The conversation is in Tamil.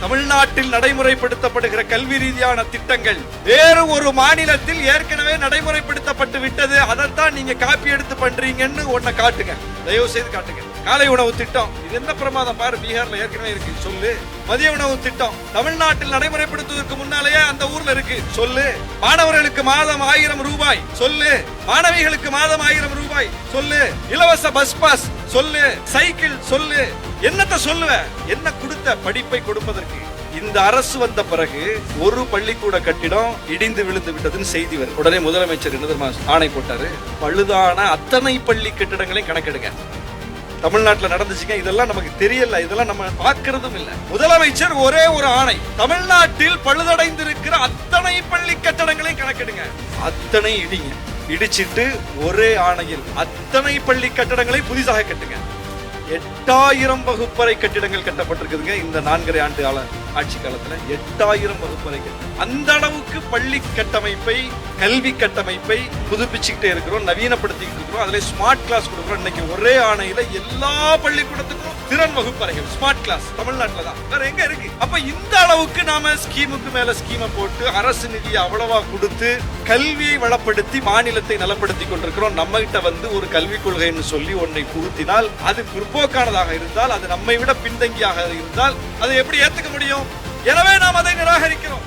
தமிழ்நாட்டில் நடைமுறைப்படுத்தப்படுகிற கல்வி ரீதியான திட்டங்கள் வேறு ஒரு மாநிலத்தில் ஏற்கனவே நடைமுறைப்படுத்தப்பட்டு விட்டது, அதைத்தான் நீங்க காப்பி எடுத்து பண்றீங்கன்னு ஒன்ன காட்டுங்க, தயவு செய்து காட்டுங்க. காலை உணவு திட்டம், இது என்ன பிரமாதம் பாரு, பீகார்ல ஏற்கனவே இருக்கு சொல்லு. மதிய உணவு திட்டம் தமிழ்நாட்டில் நடைமுறைப்படுத்துவதற்கு முன்னாலேயே அந்த ஊர்ல இருக்கு சொல்லு. மாணவர்களுக்கு மாதம் 1000 ரூபாய் சொல்லு, மாணவிகளுக்கு மாதம் 1000 ரூபாய் சொல்லு, இலவச பஸ் பாஸ் சொல்லு, சைக்கிள் சொல்லு, என்னத்த சொல்லுவ? என்ன கொடுத்த படிப்பை கொடுப்பதற்கு? இந்த அரசு வந்த பிறகு ஒரு பள்ளிக்கூட கட்டிடம் இடிந்து விழுந்து விட்டதுன்னு செய்தி வரும். உடனே முதலமைச்சர் என்ன தெரியுமா ஆணை போட்டாரு? பழுதான அத்தனை பள்ளி கட்டிடங்களையும் கணக்கெடுங்க. தமிழ்நாட்டில் நடந்துச்சுங்க, இதெல்லாம் நமக்கு தெரியல, இதெல்லாம் நம்ம பார்க்கிறதும் இல்ல. முதலமைச்சர் ஒரே ஒரு ஆணை, தமிழ்நாட்டில் பழுதடைந்திருக்கிற அத்தனை பள்ளி கட்டடங்களையும் கணக்கெடுங்க, அத்தனை இடிங்க. இடிச்சிட்டு ஒரே ஆணையில் அத்தனை பள்ளி கட்டடங்களை புதிதாக கட்டுங்க. 8000 வகுப்பறை கட்டிடங்கள் கட்டப்பட்டிருக்குதுங்க இந்த 4.5 ஆண்டு ஆட்சி காலத்துல. 8000 வகுப்பறை கட்டிடம். அந்த அளவுக்கு பள்ளி கட்டமைப்பை, கல்வி கட்டமைப்பை புதுப்பிச்சுக்கிட்டே இருக்கிறோம், நவீனப்படுத்திக்கிட்டு இருக்கிறோம். அதுல ஸ்மார்ட் கிளாஸ் கொடுக்கிறோம். இன்னைக்கு ஒரே ஆணையில எல்லா பள்ளிக்கூடத்துக்கும் திறன் வகுப்பறைகள், ஸ்மார்ட் கிளாஸ் தமிழ்நாட்டில் தான், வேற எங்க இருக்கு? அப்ப இந்த அளவுக்கு நாம ஸ்கீமுக்கு மேல ஸ்கீமை போட்டு அரசு நிதியை அவ்வளவா கொடுத்து கல்வியை வளப்படுத்தி மாநிலத்தை நலப்படுத்தி கொண்டிருக்கிறோம். நம்ம கிட்ட வந்து ஒரு கல்விக் கொள்கைன்னு சொல்லி ஒன்றை புகுத்தினால், அது பிற்போக்கானதாக இருந்தால், அது நம்மை விட பின்தங்கியாக இருந்தால் அதை எப்படி ஏத்துக்க முடியும்? எனவே நாம் அதை நிராகரிக்கிறோம்.